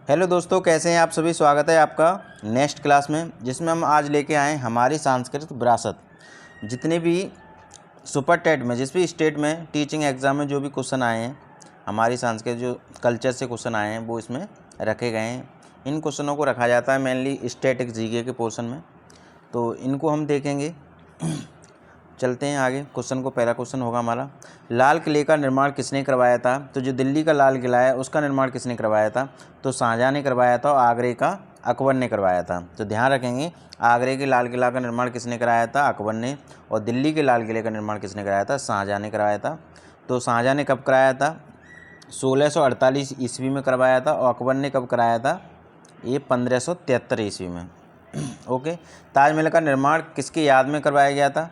Hello दोस्तों, कैसे हैं आप सभी। स्वागत है आपका नेक्स्ट क्लास में, जिसमें हम आज लेके आए हैं हमारी सांस्कृतिक विरासत। जितने भी सुपर टेट में, जिस भी स्टेट में टीचिंग एग्ज़ाम में जो भी क्वेश्चन आए हैं, हमारी सांस्कृतिक जो कल्चर से क्वेश्चन आए हैं वो इसमें रखे गए हैं। इन क्वेश्चनों को रखा जाता है मेनली स्टैटिक जीके के पोर्शन में, तो इनको हम देखेंगे। चलते हैं आगे। क्वेश्चन को पहला क्वेश्चन होगा हमारा, लाल किले का निर्माण किसने करवाया था। तो जो दिल्ली का लाल किला है उसका निर्माण किसने करवाया था। तो शाहजहाँ ने करवाया था और आगरे का अकबर ने करवाया था। तो ध्यान रखेंगे, आगरे के लाल किला का निर्माण किसने कराया था, अकबर ने। और दिल्ली के लाल किले का निर्माण किसने कराया था, शाहजहाँ ने कराया था। तो शाहजहाँ ने कब कराया था, 1648 ईस्वी में करवाया था। और अकबर ने कब कराया था, ये 1573 ईस्वी में। ओके। ताजमहल का निर्माण किसकी याद में करवाया गया था,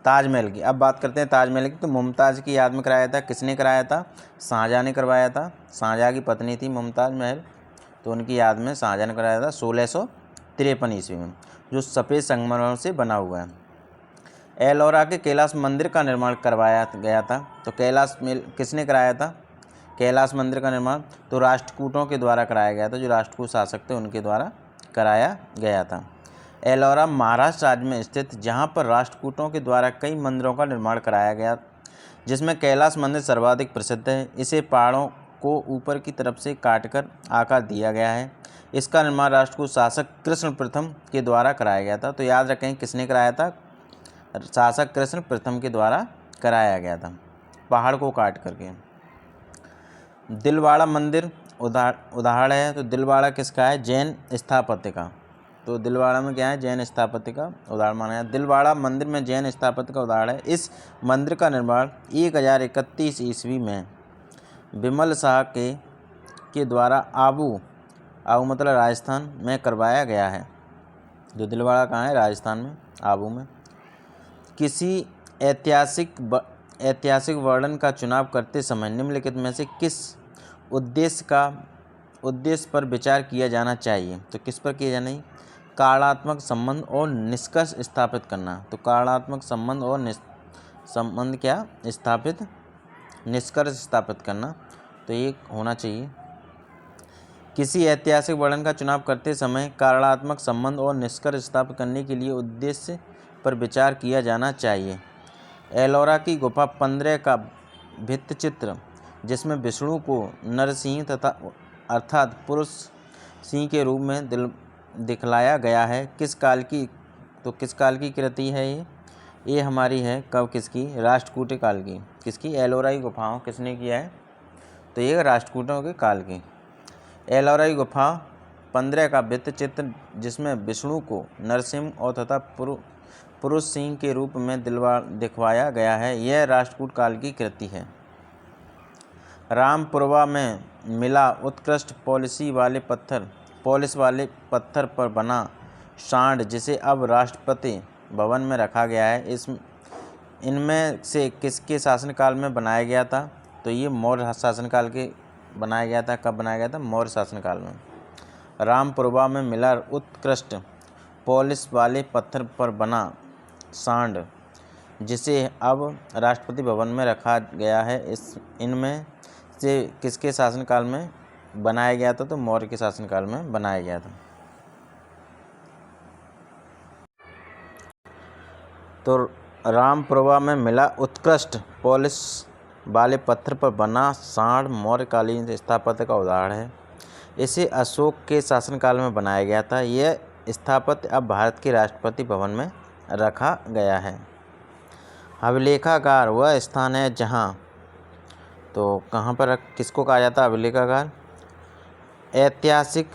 ताजमहल की। अब बात करते हैं ताजमहल की। तो मुमताज़ की याद में कराया था। किसने कराया था, शाहजहाँ ने करवाया था। शाहजहाँ की पत्नी थी मुमताज़ महल, तो उनकी याद में शाहजहाँ ने कराया था 1653 ईस्वी में, जो सफ़ेद संगमरमर से बना हुआ है। एलोरा के कैलाश मंदिर का निर्माण करवाया गया था। तो कैलाश में किसने कराया था, कैलाश मंदिर का निर्माण तो राष्ट्रकूटों के द्वारा कराया गया था। जो राष्ट्रकूट शासक थे उनके द्वारा कराया गया था। एलोरा महाराष्ट्र राज्य में स्थित, जहां पर राष्ट्रकूटों के द्वारा कई मंदिरों का निर्माण कराया गया, जिसमें कैलाश मंदिर सर्वाधिक प्रसिद्ध है। इसे पहाड़ों को ऊपर की तरफ से काटकर आकार दिया गया है। इसका निर्माण राष्ट्रकूट शासक कृष्ण प्रथम के द्वारा कराया गया था। तो याद रखें किसने कराया था, शासक कृष्ण प्रथम के द्वारा कराया गया था, पहाड़ को काट करके। दिलवाड़ा मंदिर उदाहरण है। तो दिलवाड़ा किसका है, जैन स्थापत्य का। तो दिलवाड़ा में क्या है, जैन स्थापत्य का उदाहरण माना है। दिलवाड़ा मंदिर में जैन स्थापत्य का उदाहरण है। इस मंदिर का निर्माण 1031 ईस्वी में बिमल शाह के द्वारा आबू मतलब राजस्थान में करवाया गया है। जो दिलवाड़ा कहाँ है, राजस्थान में, आबू में। किसी ऐतिहासिक वर्णन का चुनाव करते समय निम्नलिखित में से किस उद्देश्य पर विचार किया जाना चाहिए। तो किस पर किया जाना है, कारणात्मक संबंध और निष्कर्ष स्थापित करना। तो कारणात्मक संबंध और निष्कर्ष स्थापित करना, तो ये होना चाहिए। किसी ऐतिहासिक वर्णन का चुनाव करते समय कारणात्मक संबंध और निष्कर्ष स्थापित करने के लिए उद्देश्य पर विचार किया जाना चाहिए। एलोरा की गुफा 15 का भित्तिचित्र, जिसमें विष्णु को नरसिंह तथा अर्थात पुरुष सिंह के रूप में दिखलाया गया है, किस काल की। तो किस काल की कृति है ये हमारी है, कब किसकी, राष्ट्रकूट काल की। किसकी, एलोरा की गुफाओं किसने किया है, तो ये राष्ट्रकूटों के काल की। एलोरा की गुफा 15 का भित्तिचित्र, जिसमें विष्णु को नरसिंह और तथा पुरुष सिंह के रूप में दिखवाया गया है, यह राष्ट्रकूट काल की कृति है। रामपुरवा में मिला उत्कृष्ट पॉलिश वाले पत्थर पर बना सांड, जिसे अब राष्ट्रपति भवन में रखा गया है, इनमें से किसके शासनकाल में बनाया गया था। तो ये मौर्य शासनकाल के बनाया गया था। कब बनाया गया था, मौर्य शासनकाल में। रामपुरवा में मिला उत्कृष्ट पॉलिश वाले पत्थर पर बना सांड, जिसे अब राष्ट्रपति भवन में रखा गया है, इनमें से किसके शासनकाल में बनाया गया था। तो मौर्य के शासनकाल में बनाया गया था। तो रामपुरवा में मिला उत्कृष्ट पॉलिश वाले पत्थर पर बना सांड मौर्यकालीन स्थापत्य का उदाहरण है। इसे अशोक के शासनकाल में बनाया गया था। यह स्थापत्य अब भारत के राष्ट्रपति भवन में रखा गया है। अभिलेखागार वह स्थान है जहाँ, तो कहाँ पर किसको कहा जाता है अभिलेखागार, ऐतिहासिक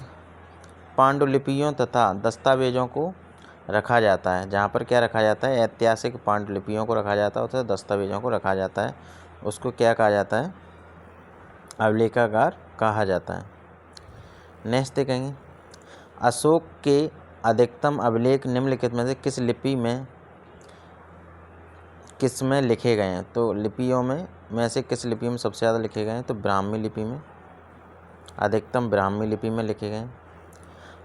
पांडुलिपियों तथा दस्तावेजों को रखा जाता है। जहाँ पर क्या रखा जाता है, ऐतिहासिक पांडुलिपियों को रखा जाता है, तथा दस्तावेजों को रखा जाता है, उसको क्या कहा जाता है, अभिलेखागार कहा जाता है। नेक्स्ट देखेंगे, अशोक के अधिकतम अभिलेख निम्नलिखित में से किस में लिखे गए हैं। तो लिपियों में से किस लिपि में सबसे ज़्यादा लिखे गए हैं, तो ब्राह्मी लिपि में, अधिकतम ब्राह्मी लिपि में लिखे गए हैं।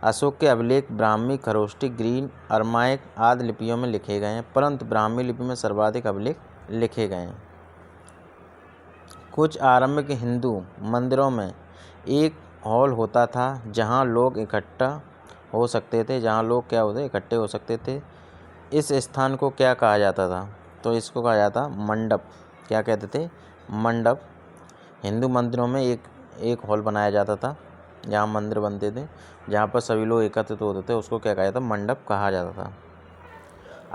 अशोक के अभिलेख ब्राह्मी, खरोष्टी, ग्रीक, अरमाइक आदि लिपियों में लिखे गए हैं, परंतु ब्राह्मी लिपि में सर्वाधिक अभिलेख लिखे गए हैं। कुछ आरंभिक हिंदू मंदिरों में एक हॉल होता था जहाँ लोग इकट्ठा हो सकते थे, इकट्ठे हो सकते थे। इस स्थान को क्या कहा जाता था? तो इसको कहा जाता मंडप। क्या कहते थे? मंडप। हिंदू मंदिरों में एक हॉल बनाया जाता था जहाँ मंदिर बनते थे, जहाँ पर सभी लोग एकत्रित होते थे, उसको क्या कहा जाता? मंडप कहा जाता था।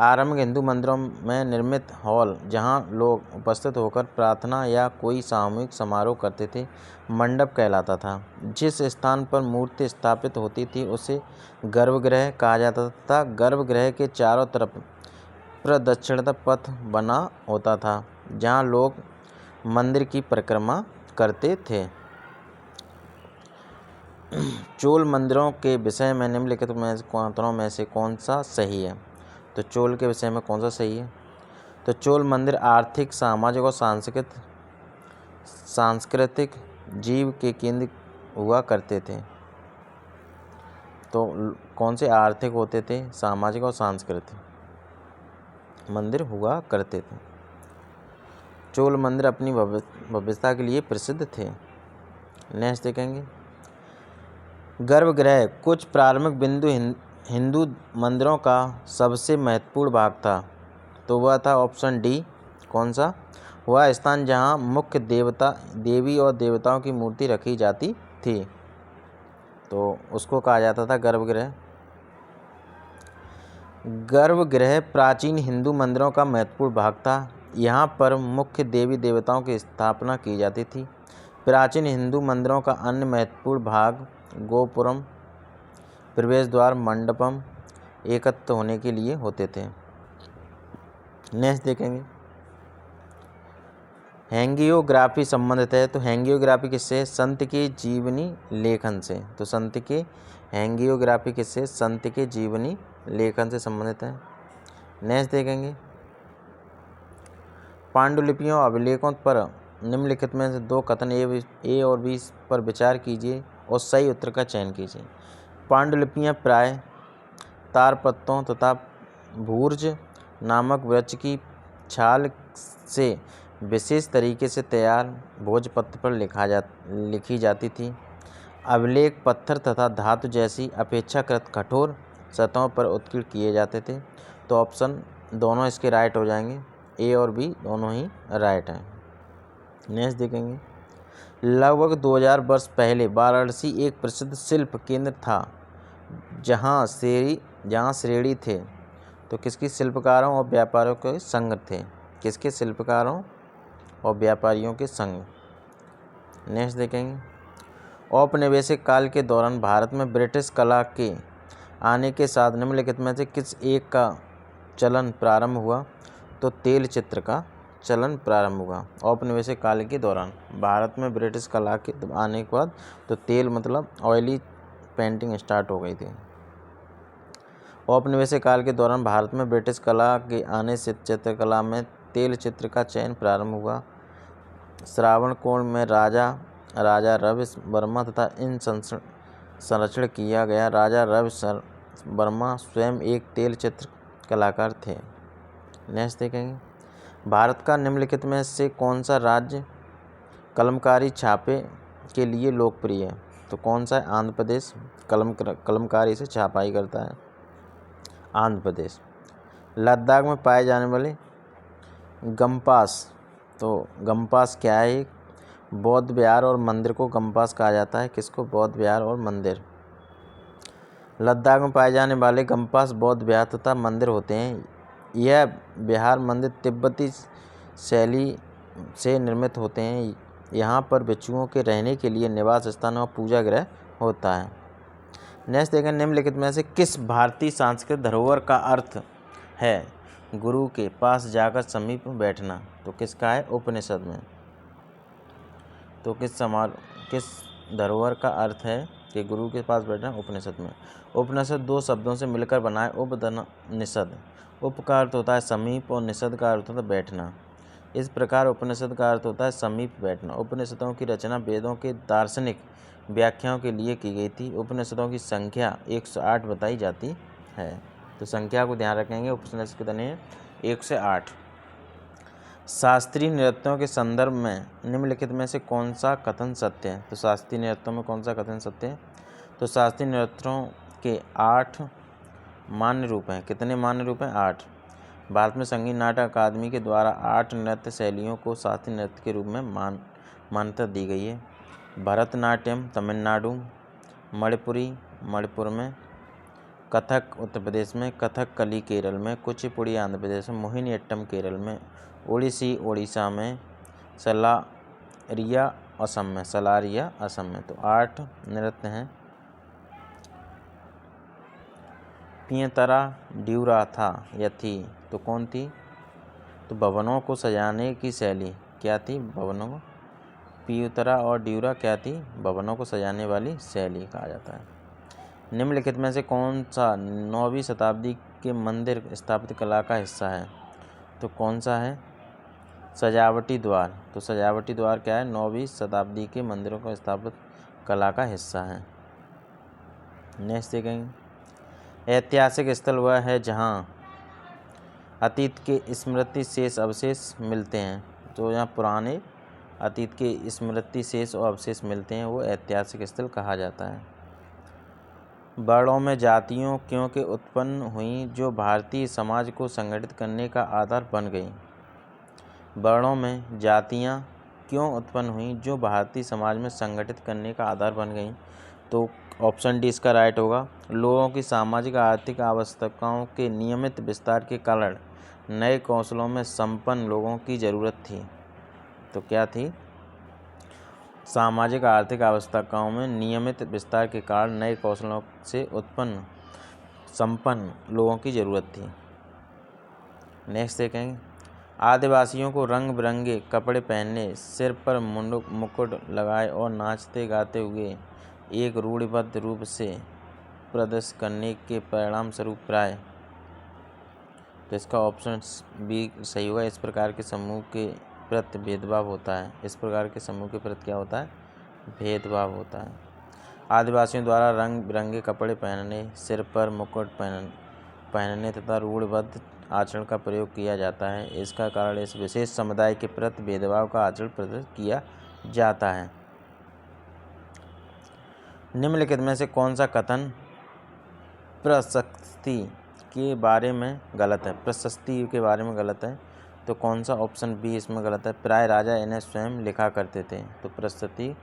आरंभिक हिंदू मंदिरों में निर्मित हॉल जहाँ लोग उपस्थित होकर प्रार्थना या कोई सामूहिक समारोह करते थे, मंडप कहलाता था। जिस स्थान पर मूर्ति स्थापित होती थी उसे गर्भगृह कहा जाता था। गर्भगृह के चारों तरफ प्रदक्षिणा पथ बना होता था जहाँ लोग मंदिर की परिक्रमा करते थे। चोल मंदिरों के विषय में निम्नलिखित में से कौन सा सही है? तो चोल के विषय में कौन सा सही है? तो चोल मंदिर आर्थिक, सामाजिक और सांस्कृतिक जीव के केंद्र हुआ करते थे। तो कौन से आर्थिक होते थे, सामाजिक और सांस्कृतिक मंदिर हुआ करते थे। चोल मंदिर अपनी भव्यता के लिए प्रसिद्ध थे। नेक्स्ट देखेंगे, गर्भगृह कुछ प्रारंभिक बिंदु हिंदू मंदिरों का सबसे महत्वपूर्ण भाग था। तो वह था ऑप्शन डी। कौन सा? वह स्थान जहां मुख्य देवी और देवताओं की मूर्ति रखी जाती थी, तो उसको कहा जाता था गर्भगृह। गर्भगृह प्राचीन हिंदू मंदिरों का महत्वपूर्ण भाग था। यहाँ पर मुख्य देवी देवताओं की स्थापना की जाती थी। प्राचीन हिंदू मंदिरों का अन्य महत्वपूर्ण भाग गोपुरम, प्रवेश द्वार, मंडपम एकत्र होने के लिए होते थे। नेक्स्ट देखेंगे, हैगियोग्राफी संबंधित है। तो हैगियोग्राफी किससे? संत के जीवनी लेखन से। तो हैगियोग्राफी किससे? संत के जीवनी लेखन से संबंधित है। नेक्स्ट देखेंगे, पांडुलिपियों अभिलेखों पर निम्नलिखित में से दो कथन ए और बी पर विचार कीजिए और सही उत्तर का चयन कीजिए। पांडुलिपियाँ प्राय ताड़पत्रों तथा भूर्ज नामक वृक्ष की छाल से विशेष तरीके से तैयार भोजपत्र पर लिखी जाती थी। अभिलेख पत्थर तथा धातु जैसी अपेक्षाकृत कठोर सतहों पर उत्कीर्ण किए जाते थे। तो ऑप्शन दोनों इसके राइट हो जाएंगे, ए और बी दोनों ही राइट हैं। नेक्स्ट देखेंगे, लगभग 2000 वर्ष पहले वाराणसी एक प्रसिद्ध शिल्प केंद्र था जहाँ श्रेणी थे। तो किसकी? शिल्पकारों और व्यापारियों के संघ थे। किसके? शिल्पकारों और व्यापारियों के संघ। नेक्स्ट देखेंगे, औपनिवेशिक काल के दौरान भारत में ब्रिटिश कला के आने के साथ निम्नलिखित में से किस एक का चलन प्रारंभ हुआ? तो तेल चित्र का चलन प्रारंभ हुआ। औपनिवेशिक काल के दौरान भारत में ब्रिटिश कला के आने के बाद तो तेल मतलब ऑयली पेंटिंग स्टार्ट हो गई थी। औपनिवेशिक काल के दौरान भारत में ब्रिटिश कला के आने से चित्रकला में तेल चित्र का चयन प्रारंभ हुआ। श्रावणकोण में राजा रवि वर्मा तथा इन संरक्षण किया गया। राजा रवि वर्मा स्वयं एक तेल चित्र कलाकार थे। नेक्स्ट देखेंगे, भारत का निम्नलिखित में से कौन सा राज्य कलमकारी छापे के लिए लोकप्रिय है? तो कौन सा है? आंध्र प्रदेश कलमकारी से छापाई करता है, आंध्र प्रदेश। लद्दाख में पाए जाने वाले गम्पास, तो गम्पास क्या है? एक बौद्ध विहार और मंदिर को गम्पास कहा जाता है। किसको? बौद्ध विहार और मंदिर। लद्दाख में पाए जाने वाले गम्पास बौद्ध विहार तथा मंदिर होते हैं। यह विहार मंदिर तिब्बती शैली से निर्मित होते हैं। यहाँ पर भिक्षुओं के रहने के लिए निवास स्थान और पूजा गृह होता है। नेक्स्ट देखें, निम्नलिखित में से किस भारतीय सांस्कृतिक धरोहर का अर्थ है गुरु के पास जाकर समीप बैठना? तो किसका है? उपनिषद में। तो किस धरोहर का अर्थ है कि गुरु के पास बैठना? उपनिषद में। उपनिषद दो शब्दों से मिलकर बना है, उपनिषद। उप का अर्थ होता है समीप और निषद का अर्थ होता है बैठना। इस प्रकार उपनिषद का अर्थ होता है समीप बैठना। उपनिषदों की रचना वेदों के दार्शनिक व्याख्याओं के लिए की गई थी। उपनिषदों की संख्या 108 बताई जाती है। तो संख्या को ध्यान रखेंगे, उपनिषद कितने हैं? 108। शास्त्रीय नृत्यों के संदर्भ में निम्नलिखित में से कौन सा कथन सत्य है? तो शास्त्रीय नृत्यों में कौन सा कथन सत्य है? तो शास्त्रीय नृत्यों के 8 मान्य रूप हैं। कितने मान्य रूप हैं? 8। भारत में संगीत नाटक अकादमी के द्वारा 8 नृत्य शैलियों को शास्त्रीय नृत्य के रूप में मान्यता दी गई है। भरतनाट्यम तमिलनाडु, मणिपुरी मणिपुर में, कथक उत्तर प्रदेश में, कथकली केरल में, कुचिपुड़ी आंध्र प्रदेश में, मोहिनीअट्टम केरल में, ओडिसी ओडिशा में, सलारिया असम में। तो 8 नृत्य हैं। पियतरा ड्यूरा था या थी, तो कौन थी? तो भवनों को सजाने की शैली क्या थी? भवनों को पियतरा और ड्यूरा क्या थी? भवनों को सजाने वाली शैली कहा जाता है। निम्नलिखित में से कौन सा 9वीं शताब्दी के मंदिर स्थापत्य कला का हिस्सा है? तो कौन सा है? सजावटी द्वार। तो सजावटी द्वार क्या है? 9वीं शताब्दी के मंदिरों का स्थापत्य कला का हिस्सा है। नेक्स्ट देखेंगे, ऐतिहासिक स्थल वह है जहाँ अतीत के स्मृति शेष अवशेष मिलते हैं। तो यहाँ पुराने अतीत के स्मृति शेष और अवशेष मिलते हैं, वो ऐतिहासिक स्थल कहा जाता है। वर्णों में जातियों क्यों के उत्पन्न हुई जो भारतीय समाज को संगठित करने का आधार बन गई? वर्णों में जातियाँ क्यों उत्पन्न हुई जो भारतीय समाज में संगठित करने का आधार बन गई? तो ऑप्शन डी इसका राइट होगा। लोगों की सामाजिक आर्थिक आवश्यकताओं के नियमित विस्तार के कारण नए कौशलों में संपन्न लोगों की ज़रूरत थी। तो क्या थी? सामाजिक आर्थिक आवश्यकताओं में नियमित विस्तार के कारण नए कौशलों से उत्पन्न संपन्न लोगों की ज़रूरत थी। नेक्स्ट देखेंगे, आदिवासियों को रंग बिरंगे कपड़े पहनने, सिर पर मुकुट लगाए और नाचते गाते हुए एक रूढ़िबद्ध रूप से प्रदर्शन करने के परिणाम स्वरूप प्राय, तो इसका ऑप्शन बी सही होगा, इस प्रकार के समूह के प्रति भेदभाव होता है। इस प्रकार के समूह के प्रति क्या होता है? भेदभाव होता है। आदिवासियों द्वारा रंग बिरंगे कपड़े पहनने, सिर पर मुकुट पहनने तथा रूढ़िबद्ध आचरण का प्रयोग किया जाता है। इसका कारण इस विशेष समुदाय के प्रति भेदभाव का आचरण प्रदर्शित किया जाता है। निम्नलिखित में से कौन सा कथन प्रशस्ति के बारे में गलत है? प्रशस्ति के बारे में गलत है, तो कौन सा? ऑप्शन बी इसमें गलत है। प्राय राजा इन्हें स्वयं लिखा करते थे, तो प्रशस्ति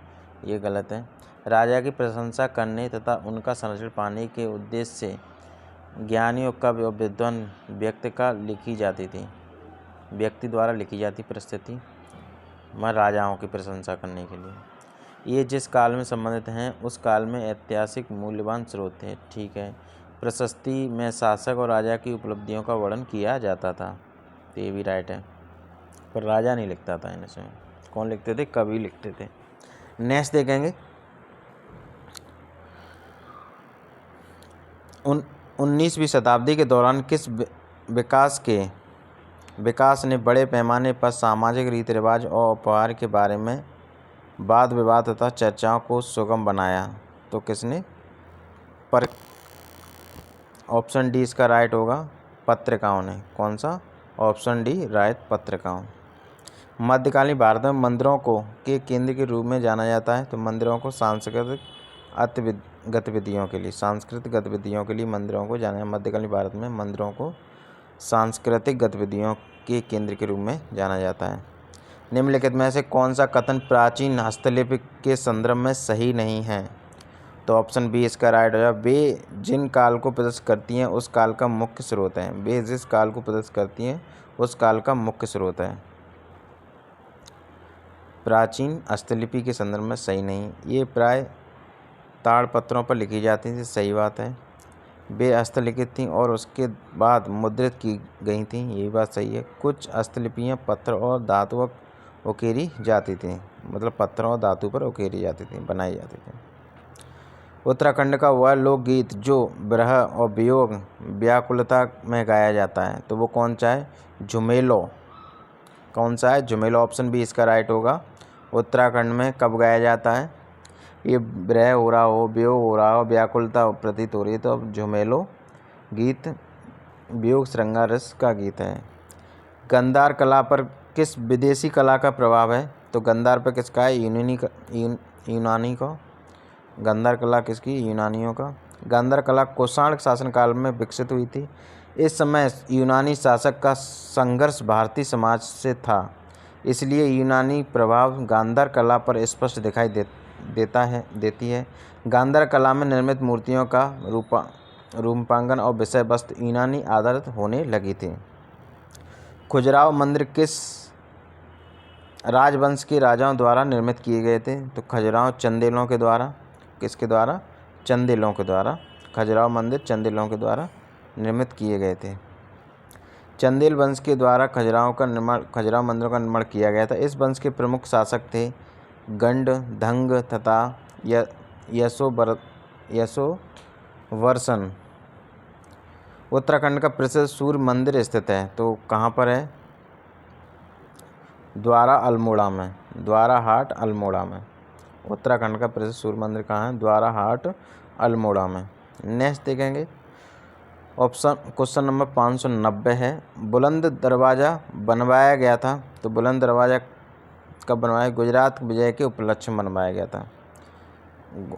ये गलत है। राजा की प्रशंसा करने तथा उनका संरक्षण पाने के उद्देश्य से ज्ञानी और कवि और विद्वान व्यक्ति का लिखी जाती थी, व्यक्ति द्वारा लिखी जाती प्रशस्ति राजाओं की प्रशंसा करने के लिए। ये जिस काल में संबंधित हैं उस काल में ऐतिहासिक मूल्यवान स्रोत थे। ठीक है, प्रशस्ति में शासक और राजा की उपलब्धियों का वर्णन किया जाता था, तो ये भी राइट है, पर राजा नहीं लिखता था इनमें। कौन लिखते थे? कवि लिखते थे। नेक्स्ट देखेंगे, 19वीं शताब्दी के दौरान किस विकास ने बड़े पैमाने पर सामाजिक रीति रिवाज और उपहार के बारे में वाद विवाद तथा चर्चाओं को सुगम बनाया? तो किसने? पर ऑप्शन डी इसका राइट होगा, पत्रिकाओं ने। कौन सा? ऑप्शन डी राइट, पत्रिकाओं। मध्यकालीन भारत में मंदिरों को के केंद्र के रूप में जाना जाता है, तो मंदिरों को सांस्कृतिक गतिविधियों के लिए मंदिरों को जाना है। मध्यकालीन भारत में मंदिरों को सांस्कृतिक गतिविधियों के केंद्र के रूप में जाना जाता है। निम्नलिखित में से कौन सा कथन प्राचीन हस्तलिपि के संदर्भ में सही नहीं है? तो ऑप्शन बी इसका राइट होगा। वे जिन काल को प्रदर्शित करती हैं उस काल का मुख्य स्रोत है। वे जिस काल को प्रदर्शित करती हैं उस काल का मुख्य स्रोत है। प्राचीन हस्तलिपि के संदर्भ में सही नहीं। ये प्राय ताड़पत्रों पर लिखी जाती थी, सही बात है। वे हस्तलिखित थीं और उसके बाद मुद्रित की गई थीं, यही बात सही है। कुछ हस्तलिपियाँ पत्थर और धातु पर उकेरी जाती थीं, मतलब पत्थरों और धातु पर उकेरी जाती थीं, बनाई जाती थी। उत्तराखंड का वह लोकगीत जो विरह और वियोग व्याकुलता में गाया जाता है, तो वो कौन सा है? झुमेलो। कौन सा है? झुमेलो। ऑप्शन बी इसका राइट होगा। उत्तराखंड में कब गाया जाता है? ये विरह हो रहा हो, वियोग हो रहा हो, व्याकुलता प्रतीत हो रही है, तो अब झुमेलो गीत वियोग श्रृंगार रस का गीत है। गांधार कला पर किस विदेशी कला का प्रभाव है? तो गांधार पे किसका है? यूनानी का। गांधार कला किसकी? यूनानियों का। गांधार कला कुषाण शासनकाल में विकसित हुई थी। इस समय यूनानी शासक का संघर्ष भारतीय समाज से था, इसलिए यूनानी प्रभाव गांधार कला पर स्पष्ट दिखाई देती है। गांधार कला में निर्मित मूर्तियों का रूपांकन और विषय वस्तु यूनानी आधारित होने लगी थी। खजुराहो मंदिर किस राजवंश के राजाओं द्वारा निर्मित किए गए थे? तो खजुराहो चंदेलों के द्वारा। किसके द्वारा? चंदेलों के द्वारा। खजुराहो मंदिर चंदेलों के द्वारा निर्मित किए गए थे। चंदेल वंश के द्वारा खजुराहो मंदिरों का निर्माण किया गया था। इस वंश के प्रमुख शासक थे गंड, धंग तथा यशोवर्षन। उत्तराखंड का प्रसिद्ध सूर्य मंदिर स्थित है, तो कहाँ पर है? द्वारा अल्मोड़ा में। द्वारा हाट अल्मोड़ा में। उत्तराखंड का प्रसिद्ध सूर्य मंदिर कहाँ है? द्वारा हाट अल्मोड़ा में। नेक्स्ट देखेंगे क्वेश्चन नंबर 590 है। बुलंद दरवाज़ा बनवाया गया था, तो बुलंद दरवाज़ा कब बनवाया? गुजरात विजय के उपलक्ष्य में बनवाया गया था।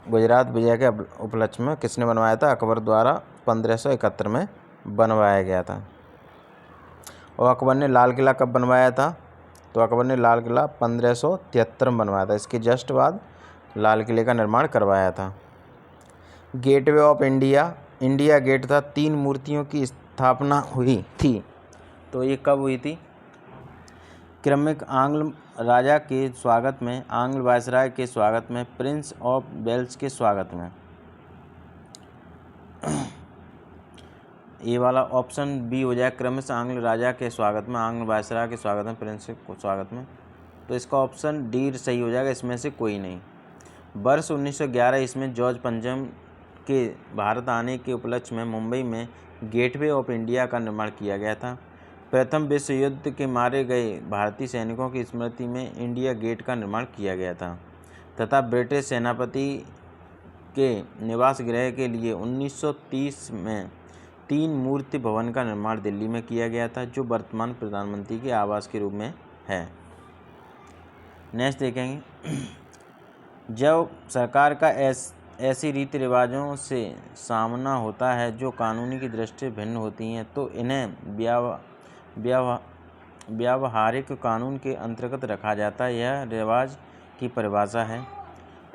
गुजरात विजय के उपलक्ष्य में किसने बनवाया था? अकबर द्वारा 1571 में बनवाया गया था। और अकबर ने लाल किला कब बनवाया था? तो अकबर ने लाल किला 1573 में बनवाया था। इसके जस्ट बाद लाल किले का निर्माण करवाया था। गेटवे ऑफ इंडिया गेट था। 3 मूर्तियों की स्थापना हुई थी, तो ये कब हुई थी? क्रमिक आंग्ल राजा के स्वागत में, आंग्ल वायसराय के स्वागत में, प्रिंस ऑफ वेल्स के स्वागत में। ये वाला ऑप्शन बी हो जाए, क्रमश आंग्ल राजा के स्वागत में, आंग्ल वायसराय के स्वागत में, प्रिंस के स्वागत में। तो इसका ऑप्शन डी सही हो जाएगा, इसमें से कोई नहीं। वर्ष 1911 इसमें जॉर्ज पंचम के भारत आने के उपलक्ष्य में मुंबई में गेटवे ऑफ इंडिया का निर्माण किया गया था। प्रथम विश्व युद्ध के मारे गए भारतीय सैनिकों की स्मृति में इंडिया गेट का निर्माण किया गया था तथा ब्रिटिश सेनापति के निवास गृह के लिए 1930 में 3 मूर्ति भवन का निर्माण दिल्ली में किया गया था, जो वर्तमान प्रधानमंत्री के आवास के रूप में है। नेक्स्ट देखेंगे, जब सरकार का ऐसी रीति रिवाजों से सामना होता है जो कानूनी की दृष्टि भिन्न होती हैं, तो इन्हें व्यावहारिक कानून के अंतर्गत रखा जाता है। यह रिवाज की परिभाषा है।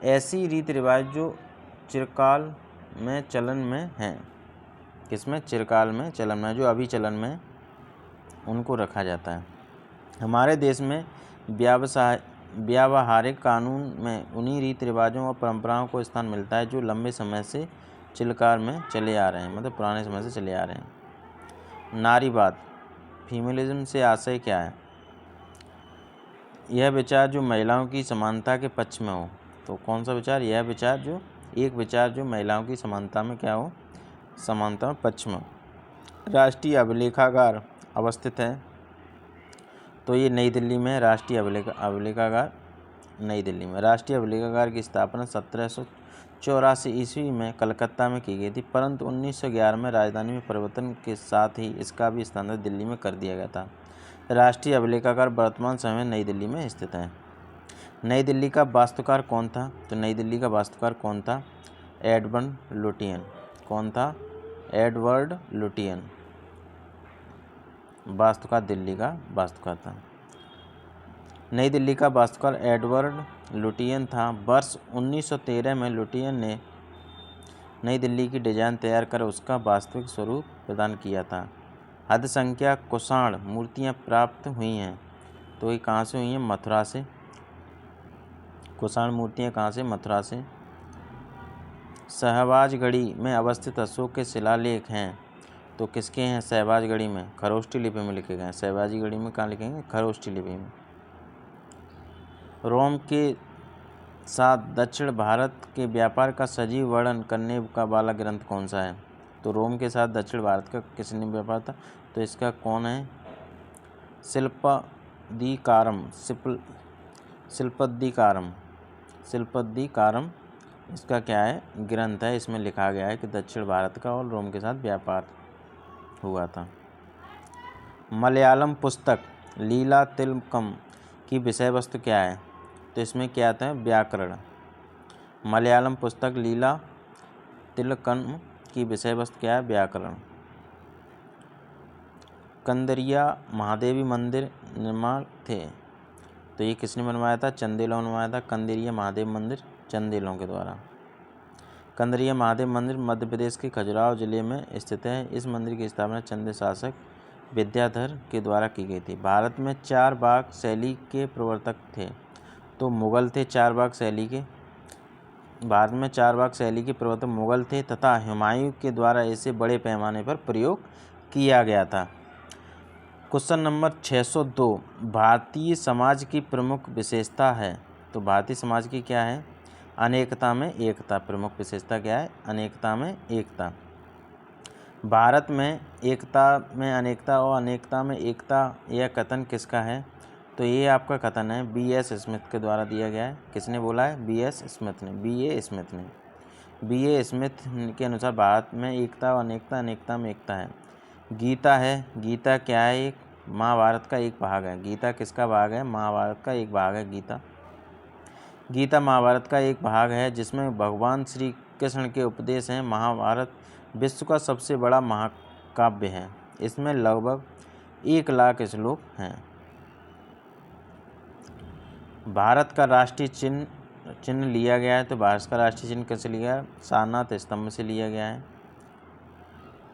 ऐसी रीति रिवाज जो चिरकाल में चलन में हैं, किसमें? चिरकाल में चलन में, जो अभी चलन में, उनको रखा जाता है। हमारे देश में व्यावहारिक कानून में उन्हीं रीति रिवाजों और परंपराओं को स्थान मिलता है जो लंबे समय से चिरकाल में चले आ रहे हैं, मतलब पुराने समय से चले आ रहे हैं। नारीवाद, फीमेलिज्म से आशय क्या है? यह विचार जो महिलाओं की समानता के पक्ष में हो। तो कौन सा विचार? यह विचार जो महिलाओं की समानता में क्या हो? समानता में पक्ष में। राष्ट्रीय अभिलेखागार अवस्थित है, तो ये नई दिल्ली में है। राष्ट्रीय अभिलेखागार नई दिल्ली में। राष्ट्रीय अभिलेखागार की स्थापना 1784 ईस्वी में कलकत्ता में की गई थी, परंतु 1911 में राजधानी में परिवर्तन के साथ ही इसका भी स्थानांतरण दिल्ली में कर दिया गया था। राष्ट्रीय अभिलेखागार वर्तमान समय में नई दिल्ली में स्थित है। नई दिल्ली का वास्तुकार कौन था? तो नई दिल्ली का वास्तुकार कौन था? Edward Lutyens. कौन था? एडवर्ड लुटियन वास्तुकार दिल्ली का वास्तुकार था। नई दिल्ली का वास्तुकार एडवर्ड लुटियन था। वर्ष 1913 में लुटियन ने नई दिल्ली की डिजाइन तैयार कर उसका वास्तविक स्वरूप प्रदान किया था। हद संख्या कुषाण मूर्तियां प्राप्त हुई हैं, तो ये कहाँ से हुई हैं? मथुरा से। कुषाण मूर्तियां कहाँ से? मथुरा से। शहबाजगढ़ी में अवस्थित अशोक के शिलालेख हैं, तो किसके हैं? शहबाजगढ़ी में। खरोष्ठी लिपि में लिखे गए हैं। शहबाजगढ़ी में कहाँ लिखेंगे? खरोष्ठी लिपि में। रोम के साथ दक्षिण भारत के व्यापार का सजीव वर्णन करने का वाला ग्रंथ कौन सा है? तो रोम के साथ दक्षिण भारत का किसने व्यापार था? तो इसका कौन है? शिल्पद्दीकारम इसका क्या है? ग्रंथ है। इसमें लिखा गया है कि दक्षिण भारत का और रोम के साथ व्यापार हुआ था। मलयालम पुस्तक लीला तिलकम की विषय वस्तु क्या है? तो इसमें क्या आता है? व्याकरण। मलयालम पुस्तक लीला तिलकम की विषय वस्तु क्या है? व्याकरण। कंदरिया महादेवी मंदिर निर्माण थे, तो ये किसने बनवाया था? चंदेलों ने बनवाया था। कंदरिया महादेव मंदिर चंदेलों के द्वारा। कंदरिया महादेव मंदिर मध्य प्रदेश के खजुराहो जिले में स्थित है। इस मंदिर की स्थापना चंद शासक विद्याधर के द्वारा की गई थी। भारत में चार बाग शैली के प्रवर्तक थे, तो मुगल थे। चार बाग शैली के भारत में चार बाग शैली के प्रवर्तक मुगल थे तथा हुमायूं के द्वारा इसे बड़े पैमाने पर प्रयोग किया गया था। क्वेश्चन नंबर 602, भारतीय समाज की प्रमुख विशेषता है। तो भारतीय समाज की क्या है? अनेकता में एकता। प्रमुख विशेषता क्या है? अनेकता में एकता। भारत में एकता में अनेकता और अनेकता में एकता, यह कथन किसका है? तो ये आपका कथन है B.S. स्मिथ के द्वारा दिया गया है। किसने बोला है? B.S. स्मिथ ने। B.A. स्मिथ ने। B.A. स्मिथ के अनुसार भारत में एकता और अनेकता, अनेकता में एकता है। गीता है। गीता क्या है? एक महाभारत का एक भाग है। गीता किसका भाग है? महाभारत का एक भाग है गीता। गीता महाभारत का एक भाग है जिसमें भगवान श्री कृष्ण के उपदेश हैं। महाभारत विश्व का सबसे बड़ा महाकाव्य है। इसमें लगभग 1 लाख श्लोक हैं। भारत का राष्ट्रीय चिन्ह लिया गया है। तो भारत का राष्ट्रीय चिन्ह कैसे लिया है? सारनाथ स्तंभ से लिया गया है।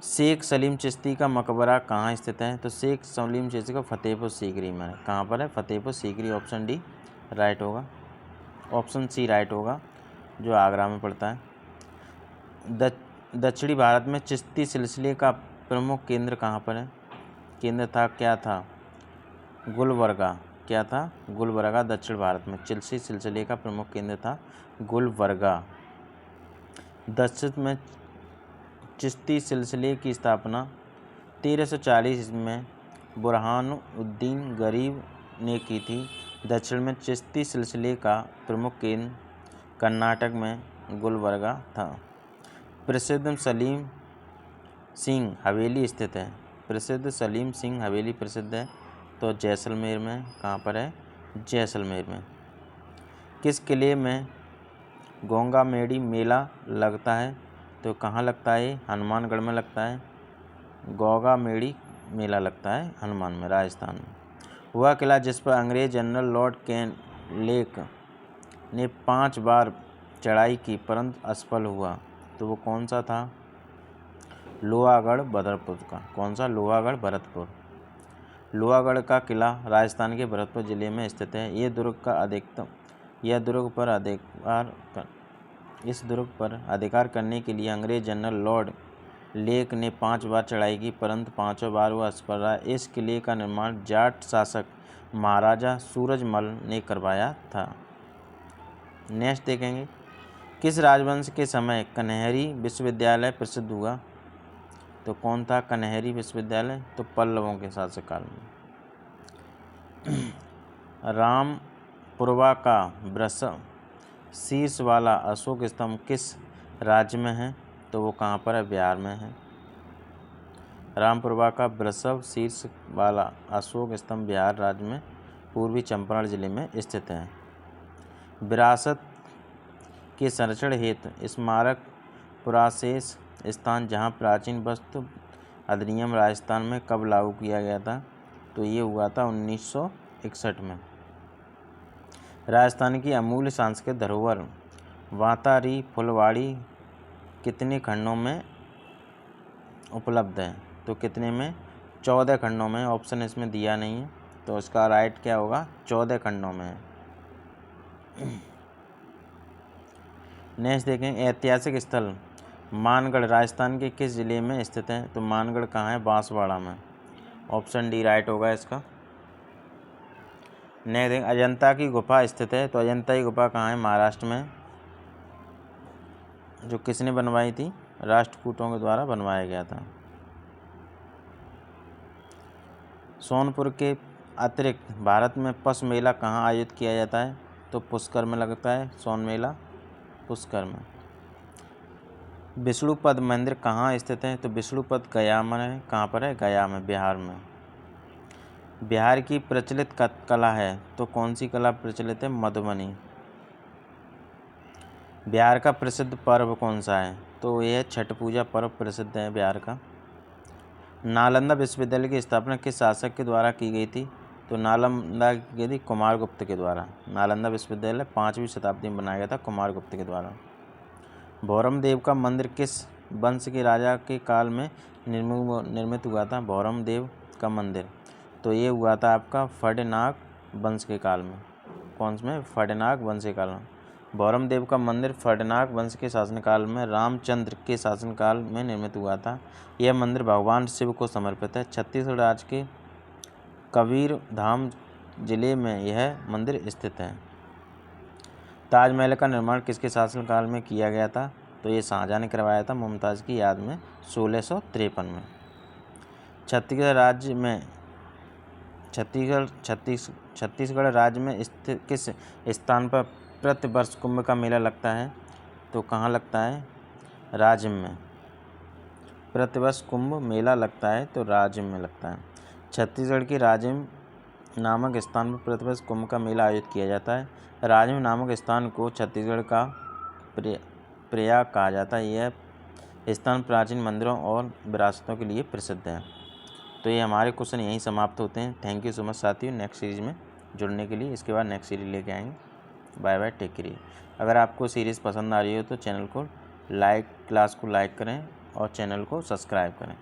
शेख सलीम चिश्ती का मकबरा कहाँ स्थित है? तो शेख सलीम चिश्ती का फतेहपुर सीकरी में है। कहाँ पर है? Fatehpur Sikri. Option D right होगा। ऑप्शन सी राइट होगा, जो आगरा में पड़ता है। दक्षिणी भारत में चिश्ती सिलसिले का प्रमुख केंद्र कहाँ पर है? केंद्र था, क्या था? गुलबर्गा। क्या था? गुलबर्गा। दक्षिण भारत में चिश्ती सिलसिले का प्रमुख केंद्र था गुलबर्गा। दक्षिण में चिश्ती सिलसिले की स्थापना 1340 में बुरहानुद्दीन गरीब ने की थी। दक्षिण में चिश्ती सिलसिले का प्रमुख केंद्र कर्नाटक में गुलबर्गा था। प्रसिद्ध सलीम सिंह हवेली स्थित है। प्रसिद्ध सलीम सिंह हवेली प्रसिद्ध है, तो जैसलमेर में। कहाँ पर है? जैसलमेर में। किस किले में गोंगा मेड़ी मेला लगता है? तो कहाँ लगता है? हनुमानगढ़ में लगता है। गोंगा मेड़ी मेला लगता है हनुमान में, राजस्थान में। वह किला जिस पर अंग्रेज जनरल लॉर्ड कैनिंग ने 5 बार चढ़ाई की परंतु असफल हुआ, तो वो कौन सा था? लोहागढ़ भरतपुर का। कौन सा? लोहागढ़ भरतपुर। लोहागढ़ का किला राजस्थान के भरतपुर जिले में स्थित है। इस दुर्ग पर अधिकार करने के लिए अंग्रेज जनरल लॉर्ड लेक ने 5 बार चढ़ाई की परंतु 5वें बार वह असफल रहा। इस किले का निर्माण जाट शासक महाराजा सूरजमल ने करवाया था। नेक्स्ट देखेंगे, किस राजवंश के समय कन्हेरी विश्वविद्यालय प्रसिद्ध हुआ? तो कौन था कन्हेरी विश्वविद्यालय? तो पल्लवों के शासनकाल में। रामपुरवा का वृषभ शीर्ष वाला अशोक स्तंभ किस राज्य में है? तो वो कहाँ पर है? बिहार में है। रामपुरवा का वृषभ शीर्ष वाला अशोक स्तंभ बिहार राज्य में पूर्वी चंपारण जिले में स्थित है। विरासत के संरक्षण हेतु स्मारक पुराशेष स्थान जहाँ प्राचीन वस्तु अधिनियम राजस्थान में कब लागू किया गया था? तो ये हुआ था 1961 में। राजस्थान की अमूल्य सांस्कृतिक धरोहर वातारी फुलवाड़ी कितने खंडों में उपलब्ध है? तो कितने में? 14 खंडों में। ऑप्शन इसमें दिया नहीं है, तो इसका राइट क्या होगा? 14 खंडों में है। नेक्स्ट देखें, ऐतिहासिक स्थल मानगढ़ राजस्थान के किस जिले में स्थित है? तो मानगढ़ कहाँ है? बांसवाड़ा में। ऑप्शन डी राइट होगा इसका। नेक्स्ट देखें, अजंता की गुफा स्थित है। तो अजंता की गुफा कहाँ है? महाराष्ट्र में। जो किसने बनवाई थी? राष्ट्रकूटों के द्वारा बनवाया गया था। सोनपुर के अतिरिक्त भारत में पशु मेला कहाँ आयोजित किया जाता है? तो पुष्कर में लगता है सोन मेला, पुष्कर में। विष्णुपद मंदिर कहाँ स्थित है? तो विष्णुपद गया में है। कहाँ पर है? गया में, बिहार में। बिहार की प्रचलित कला है तो कौन सी कला प्रचलित है? मधुबनी। बिहार का प्रसिद्ध पर्व कौन सा है? तो यह छठ पूजा पर्व प्रसिद्ध है बिहार का। नालंदा विश्वविद्यालय की स्थापना किस शासक के द्वारा की गई थी? तो नालंदा की गई थी कुमारगुप्त के द्वारा। नालंदा विश्वविद्यालय 5वीं शताब्दी में बनाया गया था कुमारगुप्त के द्वारा। भौरम देव का मंदिर किस वंश के राजा के काल में निर्मित हुआ था? भौरम देव का मंदिर तो ये हुआ था आपका फर्डिनाक वंश के काल में। कौन में? फर्डिनाक वंश के काल में। भौरम देव का मंदिर फर्डिनाक वंश के शासनकाल में रामचंद्र के शासनकाल में निर्मित हुआ था। यह मंदिर भगवान शिव को समर्पित है। छत्तीसगढ़ राज्य के कबीरधाम जिले में यह मंदिर स्थित है। ताजमहल का निर्माण किसके शासनकाल में किया गया था? तो ये शाहजहां ने करवाया था मुमताज़ की याद में 1653 में। छत्तीसगढ़ राज्य में स्थित किस स्थान पर प्रतिवर्ष कुंभ का मेला लगता है? तो कहाँ लगता है? राज्य में। प्रतिवर्ष कुंभ मेला लगता है तो राज्य में लगता है। छत्तीसगढ़ के राजिम नामक स्थान पर प्रतिवर्ष कुंभ का मेला आयोजित किया जाता है। राजिम नामक स्थान को छत्तीसगढ़ का प्रयाग कहा जाता है। यह स्थान प्राचीन मंदिरों और विरासतों के लिए प्रसिद्ध है। तो ये हमारे क्वेश्चन यहीं समाप्त होते हैं। थैंक यू सो मच साथियों नेक्स्ट सीरीज़ में जुड़ने के लिए। इसके बाद नेक्स्ट सीरीज़ लेके आएंगे। Bye bye, take care. अगर आपको सीरीज़ पसंद आ रही हो तो चैनल को क्लास को लाइक करें और चैनल को सब्सक्राइब करें।